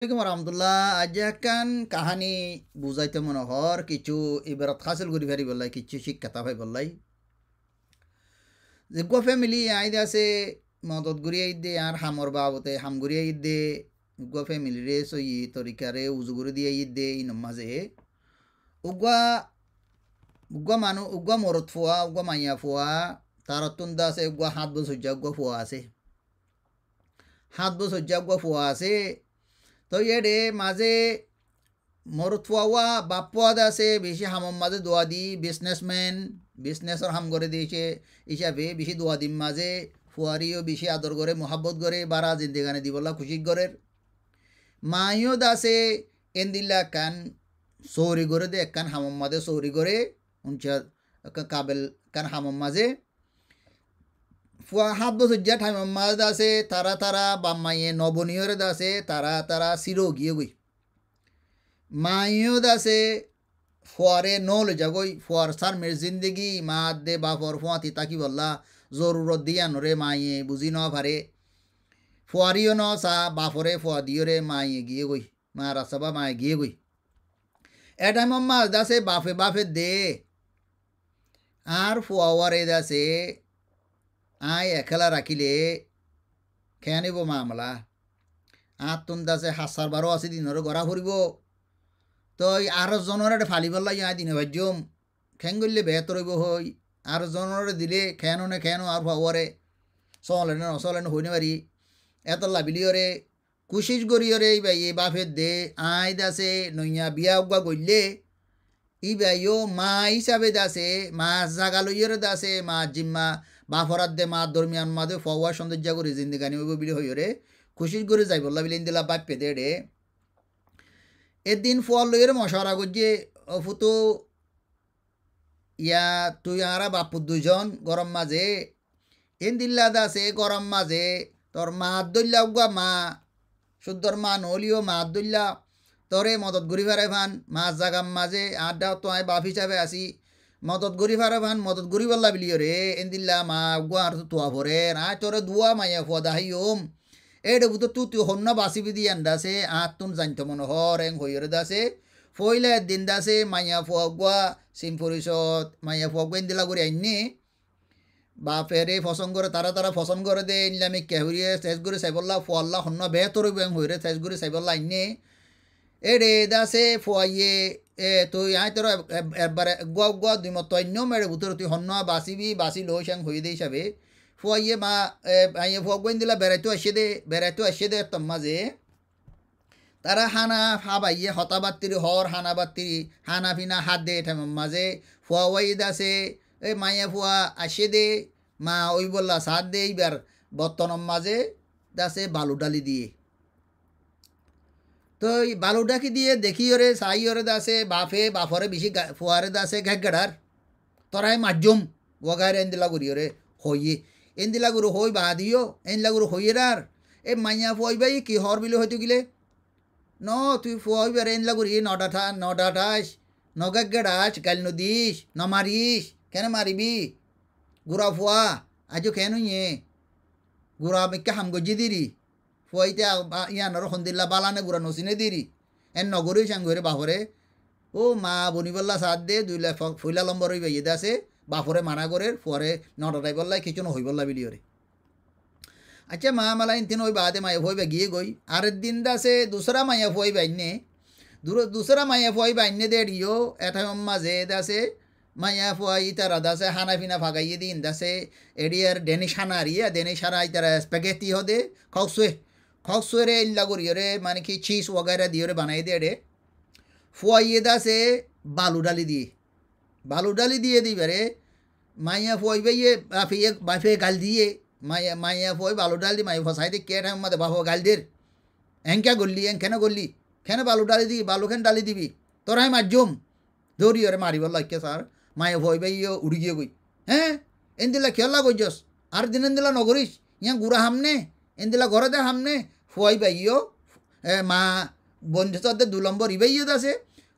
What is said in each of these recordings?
আসসালামু রহমতুল্লাহ। আজ একখান কাহানি বুঝাইতে মনে হর কিছু এবারত হাসিল করি পারি বললাই কিছু শিক্ষাতা ভাই বললাই যে গো ফ্যামিলি আইদ আছে মদত গুড়িয়ে দে আর হামর বাবতে হাম গুড়িয়ে দে গো ফ্যামিলি রে সই তরিকারে উজুগুড়ি দিয়ে দে ই নমাজে উগা উগা মানুষ উগা মরত ফুয়া উগা মাইয়া ফুয়া তার তুন্দা আছে উগা 7 বছর উগা ফুয়া আছে 7 বছর উগা ফুয়া আছে তো এডে মাঝে মরত ফুয়া বাপ্পা আছে বেশি হামম মাঝে দোয়া দি বিজনেসম্যান বিজনেসর হাম করে দিয়েছে হিসাবে বেশি দোয়া দিম মাঝে ফুয়ারিও বেশি আদর করে মহাব্বত করে বারা জিন্দিগানে দিবলা খুশি করে মাইও দাসে এন্দিল্লা কান সৌরি করে দে কান হামম মাঝে সৌরি করে উনচা কাবেল কান হামম মাঝে ফুয়া 7 বছর যা হামম মাঝে আছে তারা তারা বাম্মাইয়ে নবনীয়রে দাসে তারা তারা সিরো গিয়ে গই মাইও দাসে ফুয়ারে নল যাগই ফুয়ার সার মের জিন্দগি মা দে বাপর ফুয়াতি তাকি বললা জরুরত দিয়া নরে মাইয়ে বুঝি ন পারে ফুয়ারিও ন সা বাপরে ফুয়া দিওরে মাইয়ে গিয়ে গই মা রাসাবা মায়ে গিয়ে গই এ টাইম মাছ দাসে বাপে বাপে দে আর ফুয়াওয়ারে দাসে আয় একেলা রাখিলে খেয়ে নিব মামলা আর তুন দাসে হাসার বারো আছে দিনরে গড়া ফুরিব তো আর জনের ফালি পেলাই ইয়া দিনে ভাজ্যম খেং করলে বেহতর হইব হই আর জনের দিলে খেয়ানো নে খেয়ানো আর ভাবরে চলে না নচলে না হইনে পারি এত লাভিলিওরে কুশিস গরিয়রে এই বাই বাফের দে আই দাসে নইয়া বিয়া উগা গইলে ই বাইও মা হিসাবে দাসে মা জাগা লইয়রে দাসে মা জিম্মা বাফরাত দে মা দরমিয়ান মা দে ফওয়া সৌন্দর্য করে জিন্দিগানি হইব বিলি হইরে খুশিস গরি যাই বললা বিলি দিলা বাপ্পে দে রে এদিন ফল লইরে মশারা গজ্জে ফুতো ইয়া তুই আরা বাপু দুজন গরম মাঝে এন দিল্লা দাসে গরম মাঝে তোর মা দল্লা উগা মা শুদ্ধর মা নলিও মা দল্লা তোরে মদত ঘুরি ফারে ভান মাছ জাগাম মাঝে আড্ডা তো আয় বাপ হিসাবে আসি মদত ঘুরি ফারে ভান মদত ঘুরি বললা বিলিও রে এন দিল্লা মা উগা আর তোয়া ভরে আয় তোরে দুয়া মাইয়া ফুয়া দাহি ওম এডে বুতো তুই হন্য বাসিবি দিয়ে আন্দাসে আর তুন জানতো মনে হর এং হইরে দাসে ফইলে দিন দাসে মাইয়া ফুয়া সিমফরিসত মাইয়া ফুয়া দিলা করে আইনি বাপেরে ফসন করে তারা তারা ফসন করে দে ইনলামি কেহুরিয়ে চেস করে চাইবল্লা ফুয়াল্লা হন্য বেহতর বেং হইরে চেস করে চাইবল্লা আইনে এডে দাসে ফুয়াইয়ে তুই আই তোর একবারে গুয়া গুয়া দুই মত অন্য মেরে ভিতরে তুই হন্য বাসিবি বাসি লো সেং হয়ে দে হিসাবে ফুয়াইয়ে মা আইয়ে ফুয়া গোয়েন দিলা বেড়াইতো আসে দে তোর মাঝে তারা হানা হাবাইয়ে হতাবাত্তির হর হানা বাত্তির হানা ফিনা হাত দে এঠাম মাঝে ফুয়া ওয়াই দাসে এ মাইয়া ফুয়া আসে দে মা ওই বললা সাত দে এইবার বর্তনের মাঝে দাসে বালু ডালি দিয়ে তো এই বালু ডাকি দিয়ে দেখি ওরে সাই ওরে দাসে বাফরে বেশি ফুয়ারে দাসে ঘেগাড়ার তোরাই মাধ্যম ওগারে এন্দিলা করি ওরে হইয়ে এন্দিলা গুরু হই বাদিও এন্দিলা গুরু হইয়েরার এ মাইয়া ফুয়াই বাই কি হর বিলে হয়তো গিলে ন তুই ফুয়াই বেড়ে এন্দিলা করি নডাঠাস নগাগাড়াস গাল নদিস ন মারিস কেন মারিবি গুড়া ফুয়া আজও কেন ইয়ে গুড়া মেকে হাম গজি দিরি ফুয়াইতে ইয়ানোর সন্দিল্লা বালানে গুড়া নচিনে দিরি এন নগরী সাংঘরে বাপরে ও মা বনিবল্লা সাত দে দুইলা ফুইলা লম্বর হইবে ইয়ে আছে বাপরে মানা করে ফুয়ারে নটাটাই বললাই কিছু নহই বললা বিলিওরে আচ্ছা মা মালা ইনতিন ওই বাদে মায়ে ফুয়াইবা গিয়ে গই আর দিন দাসে দুসরা মাইয়া ফুয়াইবা ইন্নে দুসরা মাইয়া ফুয়াইবা ইন্নে দে রিও এটা মাঝে দাসে মাইয়া ফুয়াই তারা দাসে হানা ফিনা ফাগাইয়ে দিন দাসে এডিয়ার ডেনিশ হানা রিয়া ডেনিশ হানা তারা স্প্যাগেটি হদে খকসুয়ে ইল্লা করিয়ে মানে কি চিজ ওগাইরা দিয়ে বানাই দে রে ফুয়াইয়ে দাসে বালু ডালি দিয়ে দিবারে মাইয়া ফুয়াইবে ইয়ে বাফে গাল দিয়ে মাইয়া ফুয়াই বালু ডাল দি মাইয়া ফসাই দে কে টাইম মাদে বাফ গাল দের এংকা গল্লি কেন গল্লি কেন বালু ডালি দিবি বালু খেন ডালি দিবি তোরাই মারজুম দৌড়ি ওরে মারিব লাগে স্যার মাইয়া ফুয়াইবে ইয়ে উড়ি গিয়ে গই হ্যাঁ এনদিলা খেলা গইজস আর দিন দিলা নগরিস ইয়া গুড়া হামনে এনদিলা ঘরে দে হামনে ফুয়াইবা ইয়ো মা বন্ধু সাথে 2 নম্বর ইবাইও আছে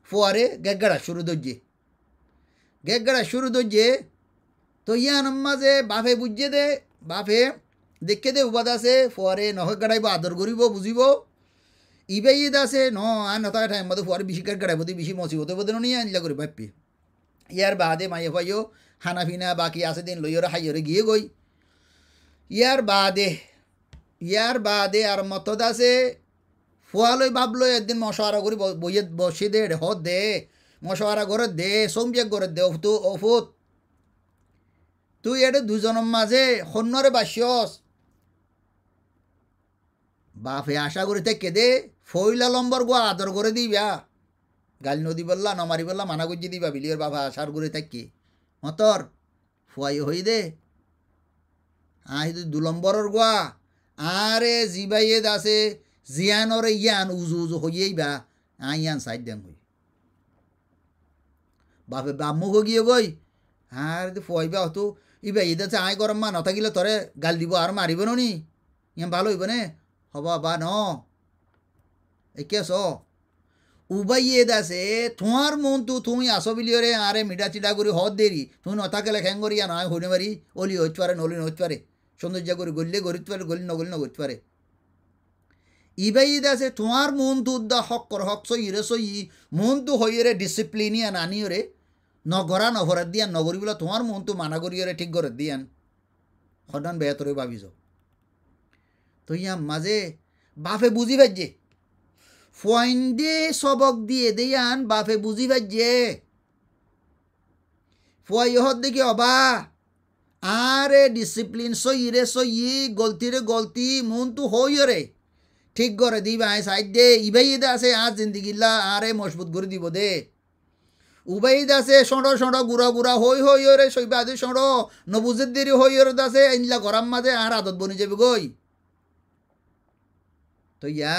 ফুয়ারে গেগড়া শুরু দজ্জে তো ইয়ান মাঝে বাফে বুঝে দে বাফে দেখে দে উবাদ আছে ফুয়ারে নখ গাড়াইব আদর করিব বুঝিব ইবে ঈদ আছে ন আন নতা টাইম মধ্যে ফুয়ার বেশি কাট বদি বেশি মসিবতে বদে নিয়ে আনলা করে ভাবি ইয়ার বাদে মাইয়ে ভাইও খানা পিনা বাকি আছে দিন লইয়রে হাইয়রে গিয়ে গই ইয়ার বাদে আর মতদ আছে ফুয়ালই ভাবলো একদিন মশারা করে বইয়ে বসে দে হদ দে মশারা করে দে সোমবিয়া করে দে অফুত তুই এটা দুজনের মাঝে সন্নরে বাস্যস বাপে আশা করে থেকে দে ফইলা লম্বর গো আদর করে দিবা গালি নদী বললা নমারি বললা মানা গুজি দিবা বিলিয়র বাবা আশার করে থাকি মতর ফুয়াই হই দে দু নম্বরের গোয়া আরে জিবাইয়েদ আছে জিয়ানর ইয়ান উজু উজু হইয়েই বা ইয়ান সাইড দেন হই বাপে বামুখ গিয়ে গই আর ফুয়াইবা হতো ইবা ঈদ আছে গরম মা নথাকিলে তরে গাল দিব আর মারিব নি ইয়ান ভালো হইব নে হবা বা ন একে স উবাইয়েদ আছে তোমার মন তুই আসো বিলিয়রে আরে মিঠা চিটা করি হদ দেরি তুই নথাকেলে খ্যাং করি ইয়া নয় হইনে মারি অলি হইতে পারে নলি হইতে পারে সৌন্দর্য করে গড়লে গড়িতে পারে গলি নগলি নগরতে পারে ইবাইদ আছে তোমার মন দা হক কর হক সইরে সই মন হইরে ডিসিপ্লিনিয়া নানিওরে নগরা নভরাত দিয়ান নগরী বলে তোমার মন মানা করিয়রে ঠিক করে দিয়ান সদান বেহতরে ভাবিছ তো ইয়া মাঝে বাপে বুঝি পাইছে ফয়েন্ডে সবক দিয়ে দেয়ান বাপে বুঝি পাইছে ফুয়াই হদ দেখি অবা আরে ডিসিপ্লিন সইরে সই গলতিরে গলতি মন হইরে ঠিক করে দিবা সাইড দে ইবাইদ আছে আর জিন্দিগিল্লা আরে মজবুত করে দিব দে উবাইদ আছে সঁড়ো সঁড়ো গুড়া গুড়া হই রে সইবা দে সঁড়ো নবুজের দেরি হইরে আছে ইনলা গরম মাঝে আর আদত বনি যাবে গই তো ইয়া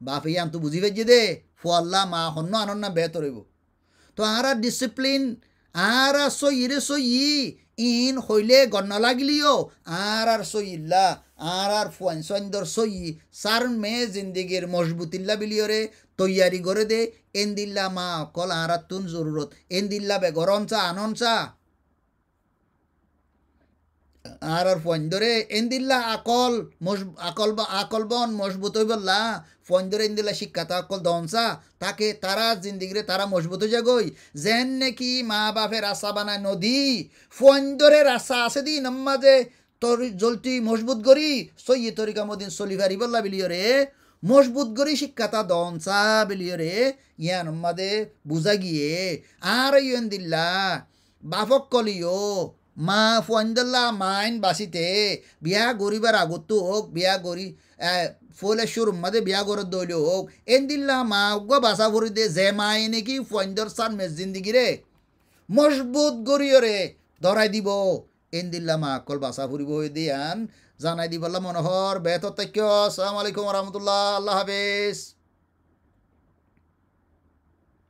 বাপ ইয়ান তো বুঝি পাইছে দে ফুয়াল্লা মা হন্য আনন্দ বেহতর হইব তো আর ডিসিপ্লিন আর সইরে সই ইন হইলে গণ লাগিলিও আর সইল্লা আর ফুয়ান সন্দর সই সার মে জিন্দিগির মজবুতিল্লা বিলিয়রে তৈয়ারি করে দে এন্দিল্লা মা কল আর তুন জরুরত এন্দিল্লা বে গরম চা আনন চা আর ফন্দরে এন্দিল্লা আকল বন মজবুত হই বললা ফন্দরে এন্দিল্লা শিক্ষাতা আকল দনসা তাকে তারা জিন্দিগিরে তারা মজবুত হয়ে যাগই যেন নাকি মা বাপের রাস্তা বানায় নদী ফন্দরে রাস্তা আছে দি নম্মাজে তোর জলটি মজবুত করি সই তরিকা মদিন চলিভারি বললা বিলিয়রে মজবুত করি শিক্ষাতা দনসা বিলিয়রে ইয়া নম্মাদে বুঝা গিয়ে আর ইয়েন্দিল্লা বাপক কলিও মা ফন্দল্লা মাইন বাসিতে বিয়া গরিবার আগত হোক বিয়া গরি ফলে শুরুম মাঝে বিয়া গরত দইল হোক এন্দিল্লা মা গো বাসা ভরি দে যে মাই নাকি ফন্দর সান মেজ জিন্দিগিরে মজবুত গরিয়রে ধরাই দিব এন্দিল্লা মা কল বাসা ফুরিব দিয়ান জানাই দিবল্লা মনোহর বেতর তাক্য আসসালামু আলাইকুম রহমতুল্লাহ আল্লাহ হাফেজ